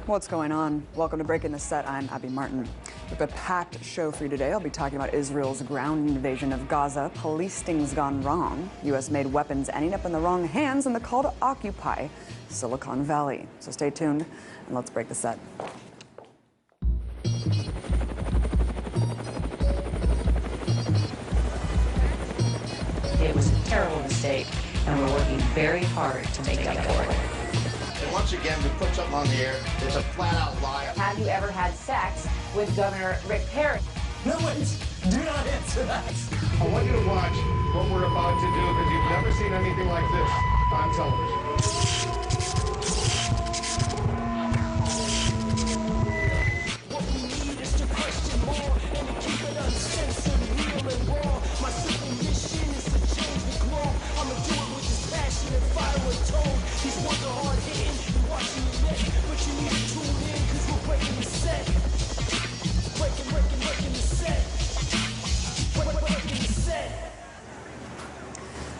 What's going on? Welcome to Breaking the Set. I'm Abby Martin. With a packed show for you today, I'll be talking about Israel's ground invasion of Gaza, police stings gone wrong, U.S.-made weapons ending up in the wrong hands, and the call to occupy Silicon Valley. So stay tuned, and let's break the set. It was a terrible mistake, and we're working very hard to make up for it. And once again, we put something on the air. It's a flat-out lie. Have you ever had sex with Governor Rick Perry? No, wait. Do not answer that. I want you to watch what we're about to do because you've never seen anything like this on television. What we need is to question more and to keep it uncensored, real and raw. My simple mission is to change the globe. I'ma do it with this passion and fire and tone. These words are hard hitting, you're watching your neck, but you need to tune in because we're breaking the set. Breaking the set. Breaking the set.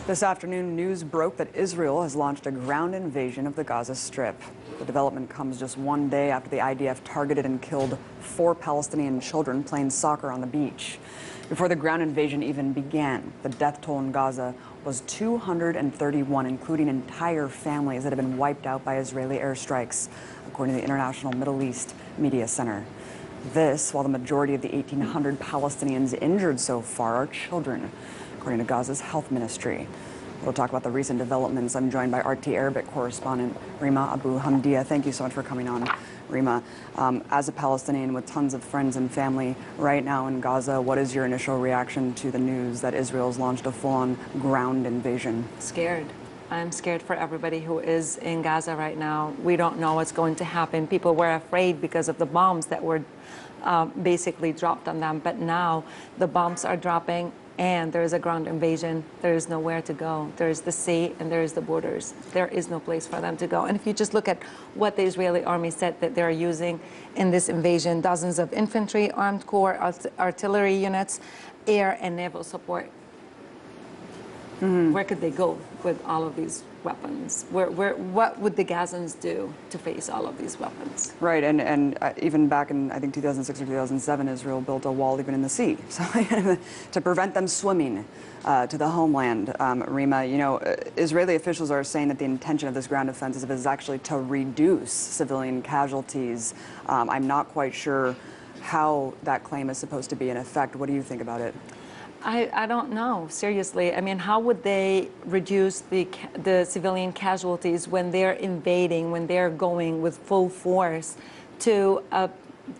This afternoon, news broke that Israel has launched a ground invasion of the Gaza Strip. The development comes just one day after the IDF targeted and killed 4 Palestinian children playing soccer on the beach. Before the ground invasion even began, the death toll in Gaza was 231, including entire families that have been wiped out by Israeli airstrikes, according to the International Middle East Media Center. This, while the majority of the 1,800 Palestinians injured so far are children, according to Gaza's health ministry. We'll talk about the recent developments. I'm joined by RT Arabic correspondent Rima Abu Hamdia. Thank you so much for coming on, Rima. As a Palestinian with tons of friends and family right now in Gaza, what is your initial reaction to the news that Israel's launched a full-on ground invasion? Scared. I'm scared for everybody who is in Gaza right now. We don't know what's going to happen. People were afraid because of the bombs that were basically dropped on them. But now the bombs are dropping and there is a ground invasion. There is nowhere to go. There is the sea and there is the borders. There is no place for them to go. And if you just look at what the Israeli army said that they're using in this invasion, dozens of infantry, armed corps, artillery units, air and naval support. Where could they go with all of these weapons? What would the Gazans do to face all of these weapons? Right, and even back in, I think, 2006 or 2007, Israel built a wall even in the sea, so to prevent them swimming to the homeland. Rima, you know, Israeli officials are saying that the intention of this ground offensive is actually to reduce civilian casualties. I'm not quite sure how that claim is supposed to be in effect. What do you think about it? I don't know, seriously. I mean, how would they reduce the civilian casualties when they're invading, when they're going with full force to a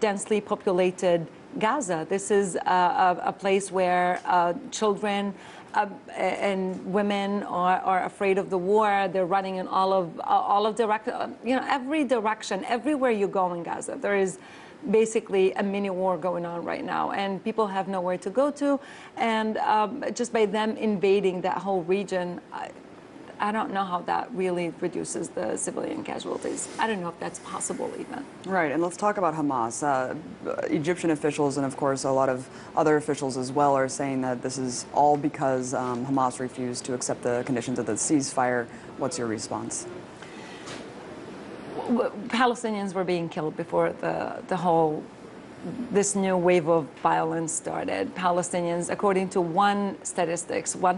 densely populated Gaza? This is a place where children and women are afraid of the war. They're running in all of every direction, everywhere you go in Gaza. There is basically a mini war going on right now, and people have nowhere to go to, and just by them invading that whole region, I don't know how that really reduces the civilian casualties. I don't know if that's possible even. Right, and let's talk about Hamas. Egyptian officials and of course a lot of other officials as well are saying that this is all because Hamas refused to accept the conditions of the ceasefire. What's your response? Palestinians were being killed before this new wave of violence started. Palestinians, according to one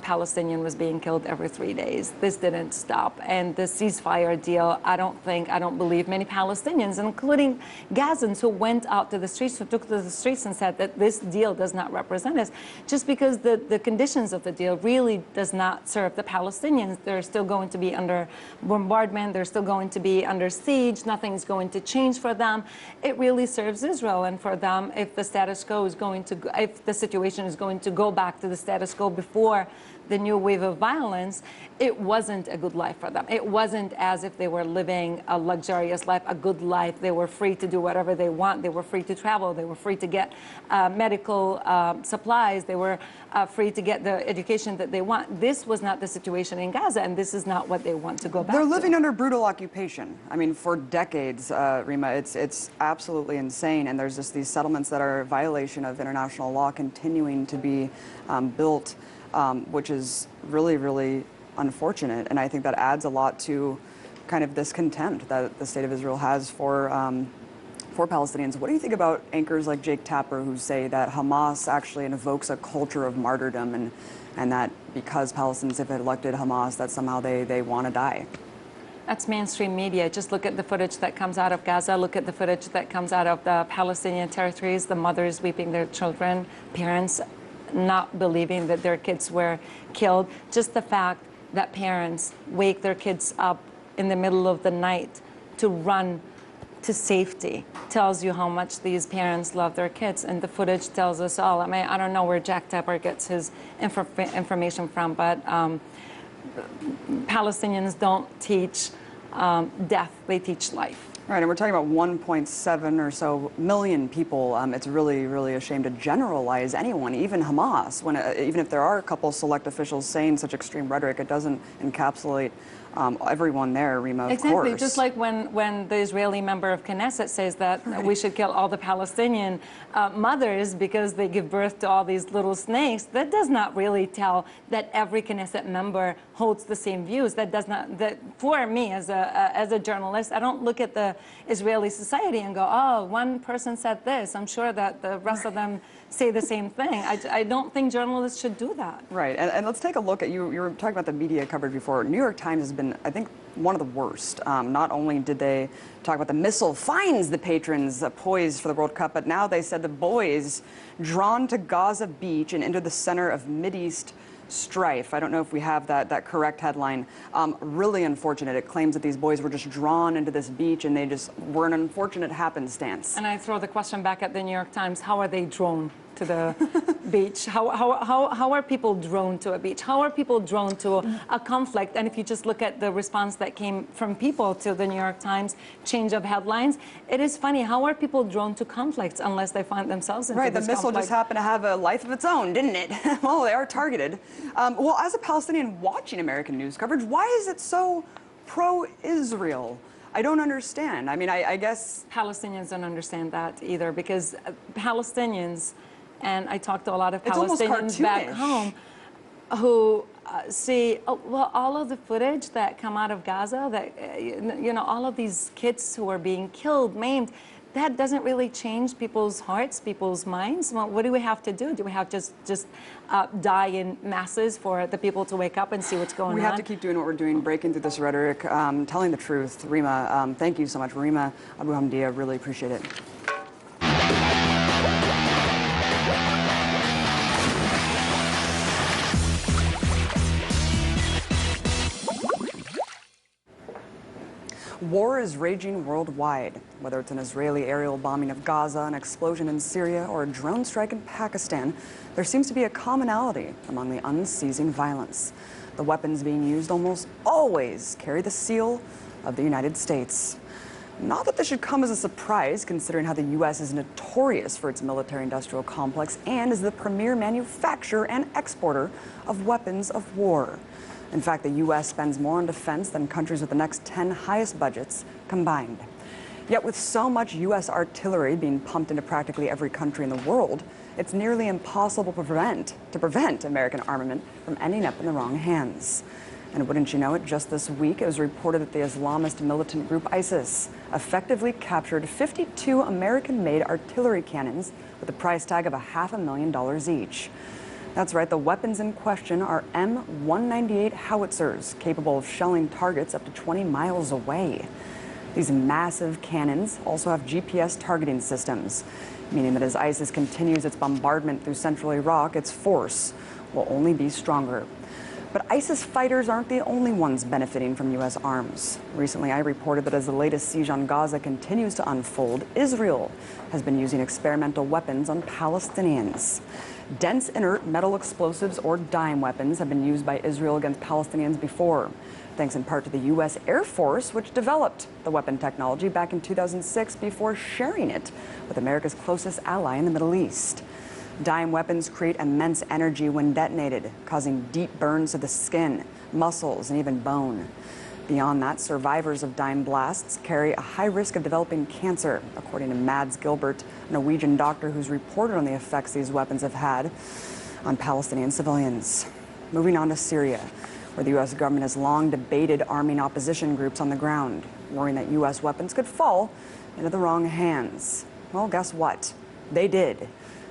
Palestinian was being killed every 3 days. This didn't stop. And the ceasefire deal, I don't believe many Palestinians, including Gazans who went out to the streets, who took to the streets and said that this deal does not represent us, just because the conditions of the deal really does not serve the Palestinians. They're still going to be under bombardment. They're still going to be under siege. Nothing's going to change for them. It really serves Israel. And for them, if the status quo is going to, if the situation is going to go back to the status quo before the new wave of violence, it wasn't a good life for them. It wasn't as if they were living a luxurious life, a good life. They were free to do whatever they want. They were free to travel. They were free to get medical supplies. They were free to get the education that they want. This was not the situation in Gaza, and this is not what they want to go back to. They're living under brutal occupation. I mean, for decades, Rima, it's absolutely insane. And there's just these settlements that are a violation of international law continuing to be built, which is really, really unfortunate. And I think that adds a lot to kind of this contempt that the state of Israel has for for Palestinians. What do you think about anchors like Jake Tapper who say that Hamas actually invokes a culture of martyrdom and that because Palestinians have elected Hamas, that somehow they want to die? That's mainstream media. Just look at the footage that comes out of Gaza. Look at the footage that comes out of the Palestinian territories, the mothers weeping their children, parents not believing that their kids were killed. Just the fact that parents wake their kids up in the middle of the night to run to safety tells you how much these parents love their kids, and the footage tells us all. I mean, I don't know where Jack Tapper gets his information from, but Palestinians don't teach death, they teach life. Right, and we're talking about 1.7 or so million people. It's really, really a shame to generalize anyone, even Hamas, when even if there are a couple select officials saying such extreme rhetoric, it doesn't encapsulate everyone there, Rima, of Exactly, course. just like when the Israeli member of Knesset says that we should kill all the Palestinian mothers because they give birth to all these little snakes, that does not really tell that every Knesset member holds the same views. That does not, that for me as a journalist, I don't look at the Israeli society and go, oh, one person said this, I'm sure that the rest of them say the same thing. I don't think journalists should do that. Right, and let's take a look at, you were talking about the media coverage before. New York Times has been, I think, one of the worst. Not only did they talk about the missile finds the patrons poised for the World Cup, but now they said the boys drawn to Gaza Beach and into the center of Mideast strife. I don't know if we have that correct headline. Really unfortunate. It claims that these boys were just drawn into this beach and they just were an unfortunate happenstance. And I throw the question back at the New York Times, how are they drawn to the beach? How are people drawn to a beach? How are people drawn to a conflict? And if you just look at the response that came from people to the New York Times, change of headlines, it is funny. How are people drawn to conflicts unless they find themselves in Right, the this missile conflict? just happened to have a life of its own, didn't it? Well, they are targeted. Well, as a Palestinian watching American news coverage, why is it so pro-Israel? I don't understand. I mean, I guess... Palestinians don't understand that either, because Palestinians, and I talk to a lot of It's almost Palestinians back cartoonish. home who see, oh, well, all of the footage that come out of Gaza, that, you know, all of these kids who are being killed, maimed, that doesn't really change people's hearts, people's minds. Well, what do we have to do? Do we have to just die in masses for the people to wake up and see what's going on? We have to keep doing what we're doing, breaking through this rhetoric, telling the truth. Rima, thank you so much. Rima Abu Hamdia, really appreciate it. War is raging worldwide. Whether it's an Israeli aerial bombing of Gaza, an explosion in Syria, or a drone strike in Pakistan, there seems to be a commonality among the unceasing violence. The weapons being used almost always carry the seal of the United States. Not that this should come as a surprise, considering how the U.S. is notorious for its military-industrial complex and is the premier manufacturer and exporter of weapons of war. In fact, the U.S. spends more on defense than countries with the next 10 highest budgets combined. Yet with so much U.S. artillery being pumped into practically every country in the world, it's nearly impossible to prevent American armament from ending up in the wrong hands. And wouldn't you know it, just this week it was reported that the Islamist militant group ISIS effectively captured 52 American-made artillery cannons with a price tag of $500,000 each. That's right, the weapons in question are M198 howitzers, capable of shelling targets up to 20 miles away. These massive cannons also have GPS targeting systems, meaning that as ISIS continues its bombardment through central Iraq, its force will only be stronger. But ISIS fighters aren't the only ones benefiting from U.S. arms. Recently, I reported that as the latest siege on Gaza continues to unfold, Israel has been using experimental weapons on Palestinians. Dense inert metal explosives or dime weapons have been used by Israel against Palestinians before, thanks in part to the U.S. Air Force, which developed the weapon technology back in 2006 before sharing it with America's closest ally in the Middle East. Dime weapons create immense energy when detonated, causing deep burns to the skin, muscles, and even bone. Beyond that, survivors of dime blasts carry a high risk of developing cancer, according to Mads Gilbert, a Norwegian doctor who's reported on the effects these weapons have had on Palestinian civilians. Moving on to Syria, where the U.S. government has long debated arming opposition groups on the ground, worrying that U.S. weapons could fall into the wrong hands. Well, guess what? They did.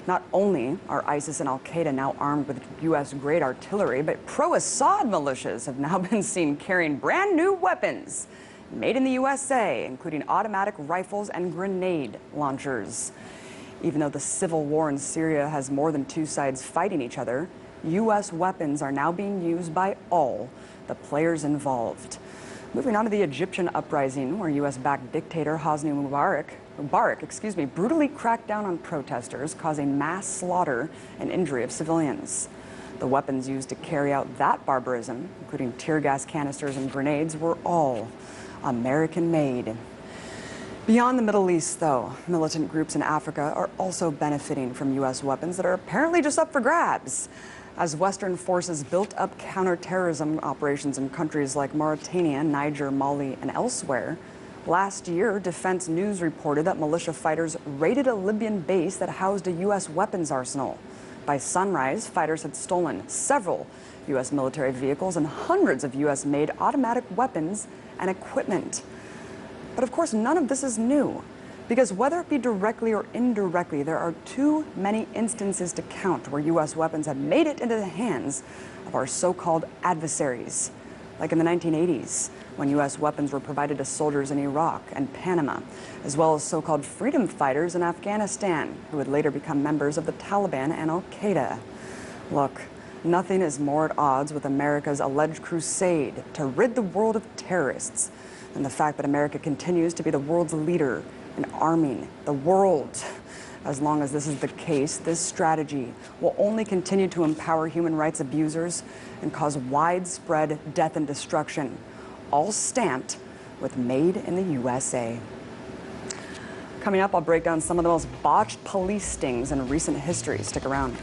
Not only are ISIS and al-Qaeda now armed with U.S.-grade artillery, but pro-Assad militias have now been seen carrying brand new weapons made in the USA, including automatic rifles and grenade launchers. Even though the civil war in Syria has more than two sides fighting each other, U.S. weapons are now being used by all the players involved. Moving on to the Egyptian uprising, where U.S.-backed dictator Hosni Mubarak, brutally cracked down on protesters, causing mass slaughter and injury of civilians. The weapons used to carry out that barbarism, including tear gas canisters and grenades, were all American-made. Beyond the Middle East, though, militant groups in Africa are also benefiting from U.S. weapons that are apparently just up for grabs. As Western forces built up counterterrorism operations in countries like Mauritania, Niger, Mali, and elsewhere, last year, Defense News reported that militia fighters raided a Libyan base that housed a U.S. weapons arsenal. By sunrise, fighters had stolen several U.S. military vehicles and hundreds of U.S.-made automatic weapons and equipment. But of course, none of this is new, because whether it be directly or indirectly, there are too many instances to count where U.S. weapons have made it into the hands of our so-called adversaries. Like in the 1980s, when U.S. weapons were provided to soldiers in Iraq and Panama, as well as so-called freedom fighters in Afghanistan, who would later become members of the Taliban and al-Qaeda. Look, nothing is more at odds with America's alleged crusade to rid the world of terrorists than the fact that America continues to be the world's leader in arming the world. As long as this is the case, this strategy will only continue to empower human rights abusers and cause widespread death and destruction, all stamped with Made in the USA. Coming up, I'll break down some of the most botched police stings in recent history. Stick around.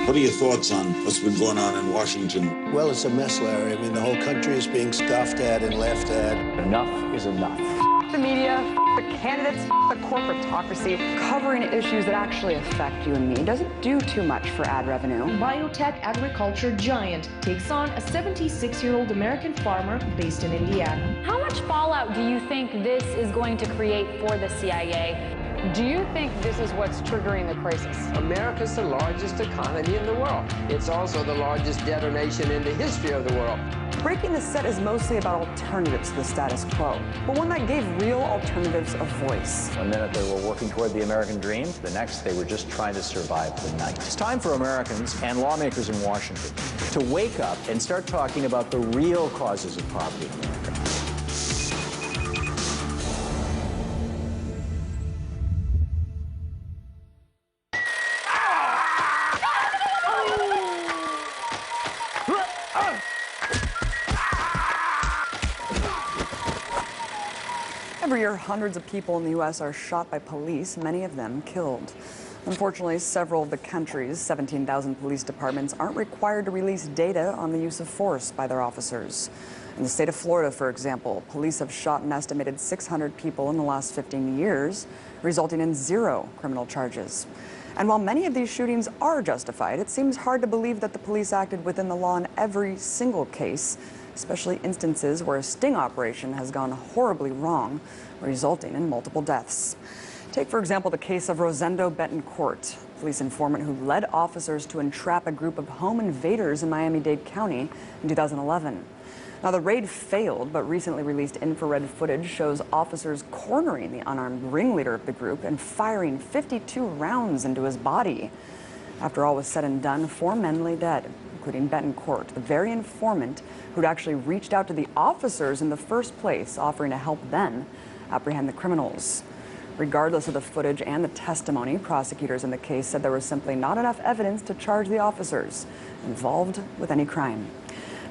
What are your thoughts on what's been going on in Washington? Well, it's a mess, Larry. I mean, the whole country is being scoffed at and laughed at. Enough is enough. The media, the candidates, the corporatocracy, covering issues that actually affect you and me doesn't do too much for ad revenue. Biotech agriculture giant takes on a 76-year-old American farmer based in Indiana. How much fallout do you think this is going to create for the CIA? Do you think this is what's triggering the crisis? America's the largest economy in the world. It's also the largest debtor nation in the history of the world. Breaking the Set is mostly about alternatives to the status quo, but one that gave real alternatives a voice. One minute they were working toward the American dream, the next they were just trying to survive the night. It's time for Americans and lawmakers in Washington to wake up and start talking about the real causes of poverty in America. Every year, hundreds of people in the U.S. are shot by police, many of them killed. Unfortunately, several of the country's 17,000 police departments aren't required to release data on the use of force by their officers. In the state of Florida, for example, police have shot an estimated 600 people in the last 15 years, resulting in 0 criminal charges. And while many of these shootings are justified, it seems hard to believe that the police acted within the law in every single case, especially instances where a sting operation has gone horribly wrong, resulting in multiple deaths. Take, for example, the case of Rosendo Betancourt, police informant who led officers to entrap a group of home invaders in Miami-Dade County in 2011. Now, the raid failed, but recently released infrared footage shows officers cornering the unarmed ringleader of the group and firing 52 rounds into his body. After all was said and done, 4 men lay dead, including Betancourt, the very informant who'd actually reached out to the officers in the first place, offering to help them apprehend the criminals. Regardless of the footage and the testimony, prosecutors in the case said there was simply not enough evidence to charge the officers involved with any crime.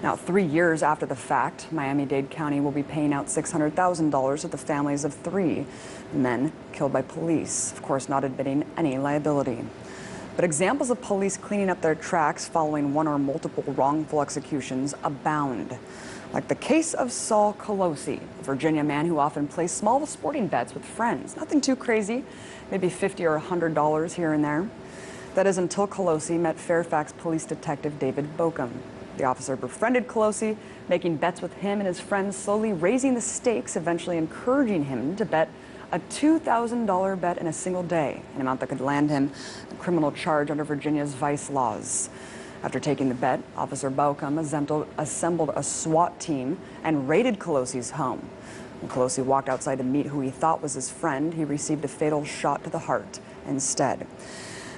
Now, 3 years after the fact, Miami-Dade County will be paying out $600,000 to the families of 3 men killed by police, of course not admitting any liability. But examples of police cleaning up their tracks following one or multiple wrongful executions abound. Like the case of Saul Colosi, a Virginia man who often plays small sporting bets with friends. Nothing too crazy, maybe $50 or $100 here and there. That is until Colosi met Fairfax Police Detective David Bokum. The officer befriended Colosi, making bets with him and his friends, slowly raising the stakes, eventually encouraging him to bet a $2,000 bet in a single day, an amount that could land him a criminal charge under Virginia's vice laws. After taking the bet, Officer Bokum assembled a SWAT team and raided Colosi's home. When Colosi walked outside to meet who he thought was his friend, he received a fatal shot to the heart instead.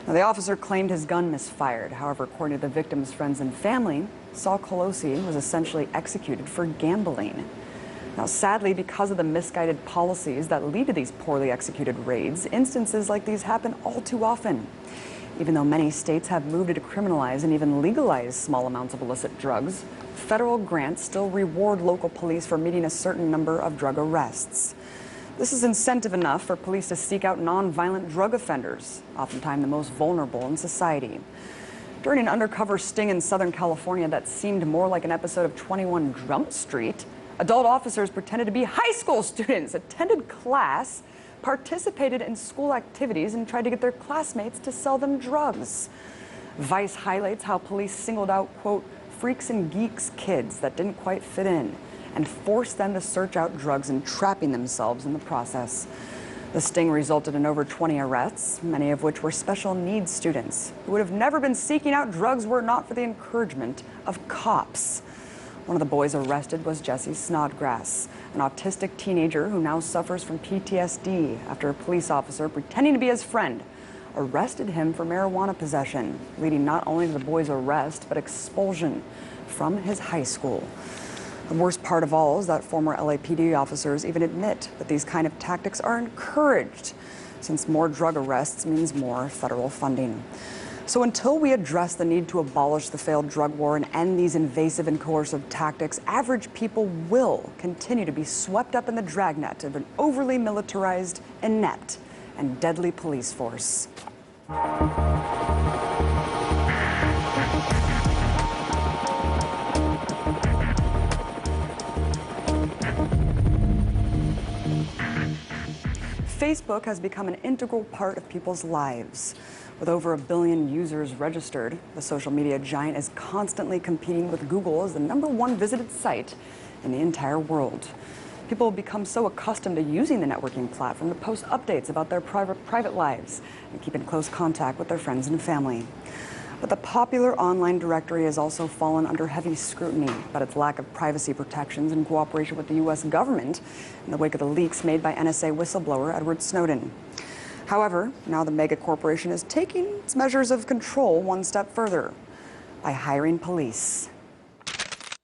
Now, the officer claimed his gun misfired. However, according to the victim's friends and family, Saul Colosi was essentially executed for gambling. Now, sadly, because of the misguided policies that lead to these poorly executed raids, instances like these happen all too often. Even though many states have moved to decriminalize and even legalize small amounts of illicit drugs, federal grants still reward local police for meeting a certain number of drug arrests. This is incentive enough for police to seek out non-violent drug offenders, oftentimes the most vulnerable in society. During an undercover sting in Southern California that seemed more like an episode of 21 Jump Street, adult officers pretended to be high school students, attended class, participated in school activities, and tried to get their classmates to sell them drugs. Vice highlights how police singled out, quote, freaks and geeks kids that didn't quite fit in and forced them to search out drugs and trapping themselves in the process. The sting resulted in over 20 arrests, many of which were special needs students who would have never been seeking out drugs were it not for the encouragement of cops. One of the boys arrested was Jesse Snodgrass, an autistic teenager who now suffers from PTSD after a police officer pretending to be his friend arrested him for marijuana possession, leading not only to the boy's arrest but expulsion from his high school. The worst part of all is that former LAPD officers even admit that these kind of tactics are encouraged, since more drug arrests means more federal funding. So until we address the need to abolish the failed drug war and end these invasive and coercive tactics, average people will continue to be swept up in the dragnet of an overly militarized, inept, and deadly police force. Facebook has become an integral part of people's lives. With over 1 billion users registered, the social media giant is constantly competing with Google as the #1 visited site in the entire world. People have become so accustomed to using the networking platform to post updates about their private lives and keep in close contact with their friends and family. But the popular online directory has also fallen under heavy scrutiny about its lack of privacy protections and cooperation with the U.S. government in the wake of the leaks made by NSA whistleblower Edward Snowden. However, now the mega corporation is taking its measures of control one step further by hiring police.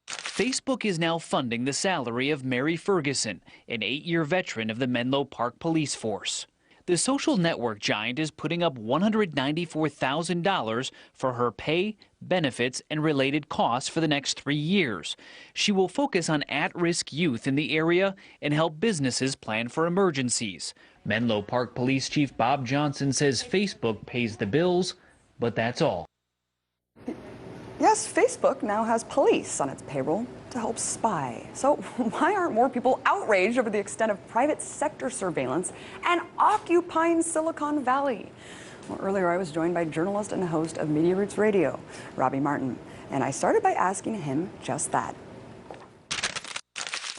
Facebook is now funding the salary of Mary Ferguson, an 8-year veteran of the Menlo Park Police Force. The social network giant is putting up $194,000 for her pay, benefits, and related costs for the next 3 years. She will focus on at-risk youth in the area and help businesses plan for emergencies. Menlo Park Police Chief Bob Johnson says Facebook pays the bills, but that's all. Yes, Facebook now has police on its payroll to help spy. So why aren't more people outraged over the extent of private sector surveillance and occupying Silicon Valley? Well, earlier I was joined by journalist and host of Media Roots Radio, Robbie Martin, and I started by asking him just that.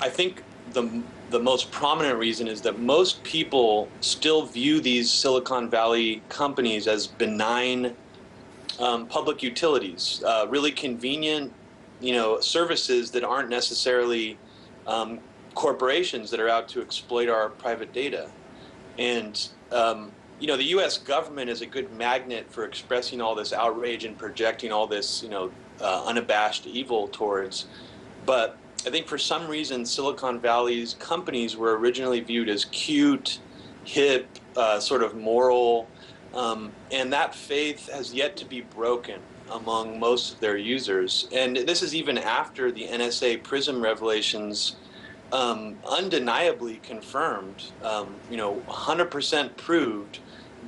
I think the most prominent reason is that most people still view these Silicon Valley companies as benign public utilities, really convenient, services that aren't necessarily corporations that are out to exploit our private data. And, the U.S. government is a good magnet for expressing all this outrage and projecting all this, unabashed evil towards. But I think for some reason, Silicon Valley's companies were originally viewed as cute, hip, sort of moral, and that faith has yet to be broken among most of their users. And this is even after the NSA PRISM revelations undeniably confirmed, 100% proved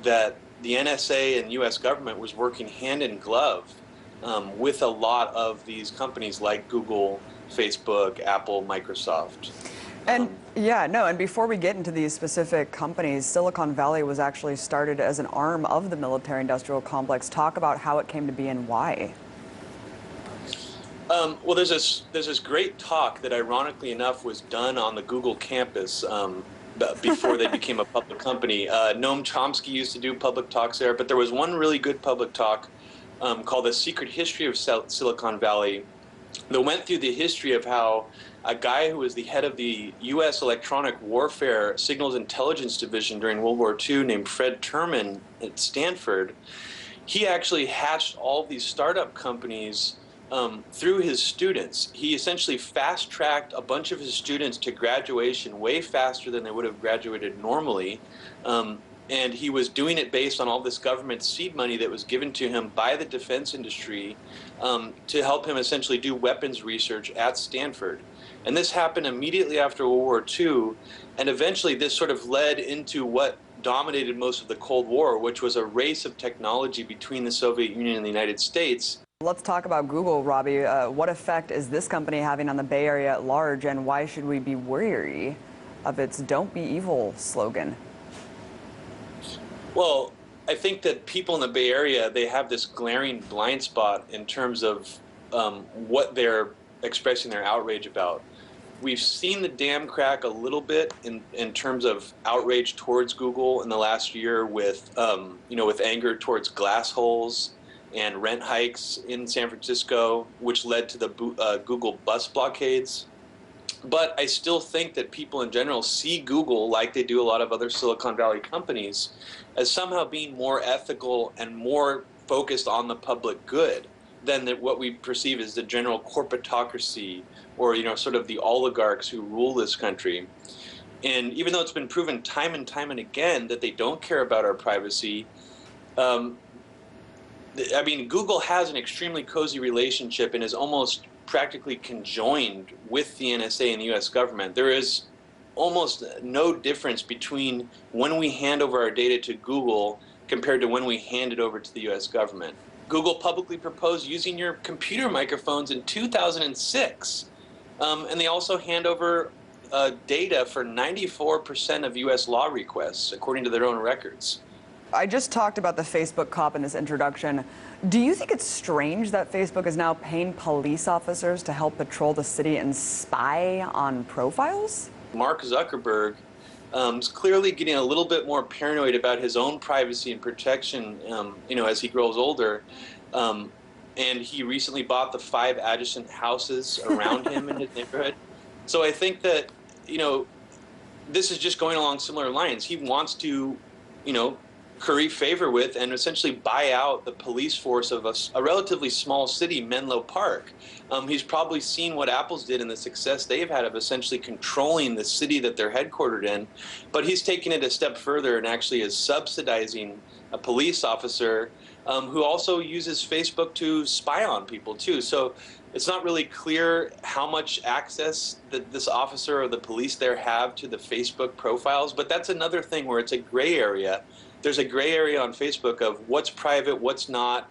that the NSA and U.S. government was working hand in glove with a lot of these companies like Google, Facebook, Apple, Microsoft. And and before we get into these specific companies, Silicon Valley was actually started as an arm of the military-industrial complex. Talk about how it came to be and why. Well, there's this great talk that, ironically enough, was done on the Google campus before they became a public company. Noam Chomsky used to do public talks there, but there was one really good public talk called The Secret History of Silicon Valley that went through the history of how a guy who was the head of the U.S. Electronic Warfare Signals Intelligence Division during World War II, named Fred Terman at Stanford, he actually hatched all these startup companies through his students. He essentially fast-tracked a bunch of his students to graduation way faster than they would have graduated normally. And he was doing it based on all this government seed money that was given to him by the defense industry to help him essentially do weapons research at Stanford. And this happened immediately after World War II, and eventually this sort of led into what dominated most of the Cold War, which was a race of technology between the Soviet Union and the United States. Let's talk about Google, Robbie. What effect is this company having on the Bay Area at large, and why should we be wary of its "Don't be evil" slogan? Well, I think that people in the Bay Area, they have this glaring blind spot in terms of what they're expressing their outrage about. We've seen the dam crack a little bit in terms of outrage towards Google in the last year with, with anger towards glass holes and rent hikes in San Francisco, which led to the Google bus blockades. But I still think that people in general see Google, like they do a lot of other Silicon Valley companies, as somehow being more ethical and more focused on the public good than what we perceive as the general corporatocracy or, sort of the oligarchs who rule this country. And even though it's been proven time and time and again that they don't care about our privacy, Google has an extremely cozy relationship and is almost practically conjoined with the NSA and the U.S. government. There is almost no difference between when we hand over our data to Google compared to when we hand it over to the U.S. government. Google publicly proposed using your computer microphones in 2006, and they also hand over data for 94% of U.S. law requests, according to their own records. I just talked about the Facebook cop in this introduction. Do you think it's strange that Facebook is now paying police officers to help patrol the city and spy on profiles? Mark Zuckerberg is clearly getting a little bit more paranoid about his own privacy and protection, as he grows older. And he recently bought the 5 adjacent houses around him in his neighborhood. So I think that, this is just going along similar lines. He wants to, curry favor with and essentially buy out the police force of a relatively small city, Menlo Park. He's probably seen what Apple's did and the success they've had of essentially controlling the city that they're headquartered in, but he's taken it a step further and actually is subsidizing a police officer who also uses Facebook to spy on people too. So it's not really clear how much access that this officer or the police there have to the Facebook profiles, but that's another thing where it's a gray area. There's a gray area on Facebook of what's private, what's not.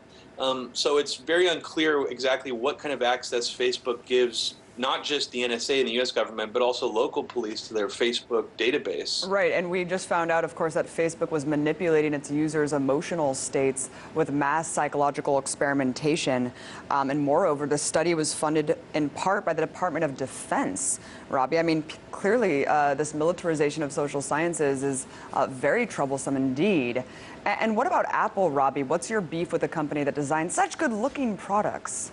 So it's very unclear exactly what kind of access Facebook gives not just the NSA and the U.S. government, but also local police to their Facebook database. Right, and we just found out, of course, that Facebook was manipulating its users' emotional states with mass psychological experimentation. And moreover, the study was funded in part by the Department of Defense. Robbie, clearly this militarization of social sciences is very troublesome indeed. And what about Apple, Robbie? What's your beef with a company that designs such good-looking products?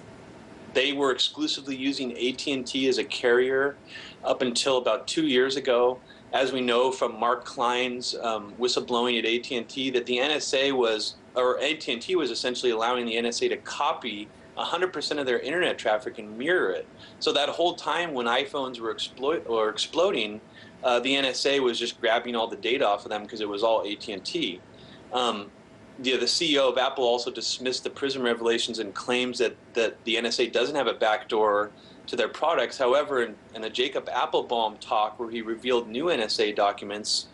They were exclusively using AT&T as a carrier up until about 2 years ago. As we know from Mark Klein's whistleblowing at AT&T, that the NSA was, or AT&T was essentially allowing the NSA to copy 100% of their internet traffic and mirror it. So that whole time when iPhones were exploding, the NSA was just grabbing all the data off of them because it was all AT&T. The CEO of Apple also dismissed the PRISM revelations and claims that the NSA doesn't have a backdoor to their products. However, in a Jacob Appelbaum talk where he revealed new NSA documents,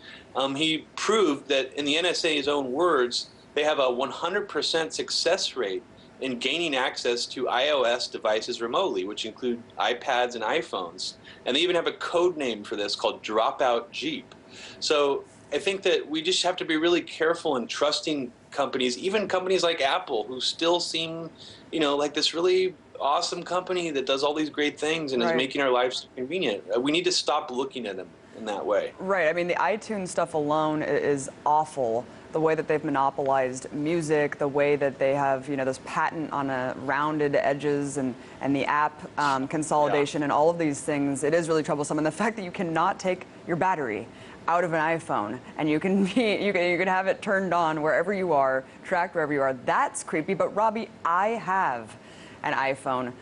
he proved that, in the NSA's own words, they have a 100% success rate in gaining access to iOS devices remotely, which include iPads and iPhones. And they even have a code name for this called Dropout Jeep. So I think that we just have to be really careful in trusting companies, even companies like Apple, who still seem, you know, like this really awesome company that does all these great things and is making our lives convenient. We need to stop looking at them in that way. Right. I mean, the iTunes stuff alone is awful. The way that they've monopolized music, the way that they have, you know, this patent on rounded edges and the app consolidation and all of these things, it is really troublesome. And the fact that you cannot take your battery out of an iPhone and you can have it turned on wherever you are, tracked wherever you are, that's creepy. But Robbie, I have an iPhone.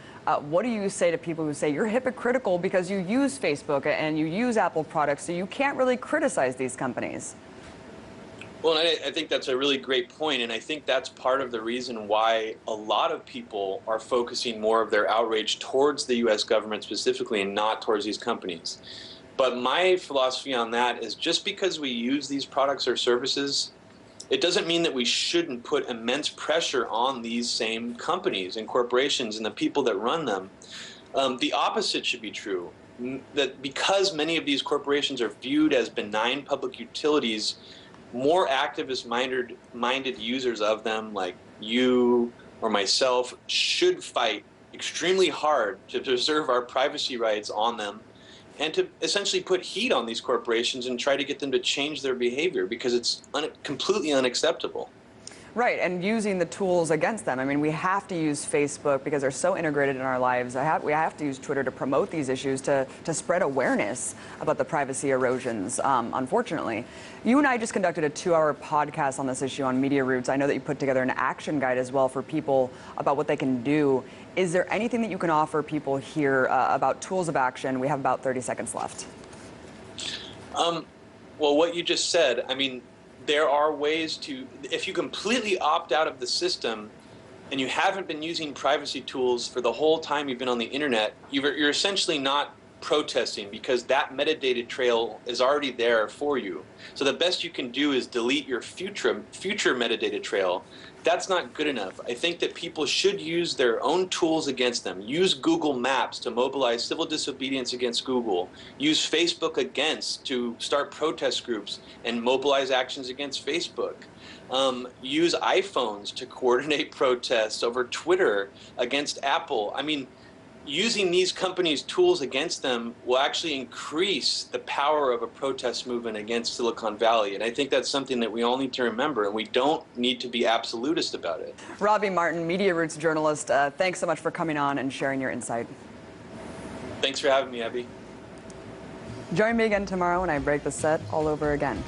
What do you say to people who say you're hypocritical because you use Facebook and you use Apple products, so you can't really criticize these companies? Well, I think that's a really great point, and I think that's part of the reason why a lot of people are focusing more of their outrage towards the U.S. government specifically and not towards these companies. But my philosophy on that is just because we use these products or services, it doesn't mean that we shouldn't put immense pressure on these same companies and corporations and the people that run them. The opposite should be true, that because many of these corporations are viewed as benign public utilities, more activist-minded users of them, like you or myself, should fight extremely hard to preserve our privacy rights on them and to essentially put heat on these corporations and try to get them to change their behavior, because it's completely unacceptable. Right, and using the tools against them. I mean, we have to use Facebook because they're so integrated in our lives. We have to use Twitter to promote these issues, to spread awareness about the privacy erosions, unfortunately. You and I just conducted a 2-hour podcast on this issue on Media Roots. I know that you put together an action guide as well for people about what they can do. Is there anything that you can offer people here about tools of action? We have about 30 seconds left. Well, what you just said, I mean, there are ways to, if you completely opt out of the system and you haven't been using privacy tools for the whole time you've been on the internet, you're essentially not protesting, because that metadata trail is already there for you. So the best you can do is delete your future metadata trail. That's not good enough. I think that people should use their own tools against them. Use Google Maps to mobilize civil disobedience against Google. Use Facebook to start protest groups and mobilize actions against Facebook. Use iPhones to coordinate protests over Twitter against Apple. I mean, using these companies' tools against them will actually increase the power of a protest movement against Silicon Valley. And I think that's something that we all need to remember, and we don't need to be absolutist about it. Robbie Martin, Media Roots journalist, thanks so much for coming on and sharing your insight. Thanks for having me, Abby. Join me again tomorrow when I break the set all over again.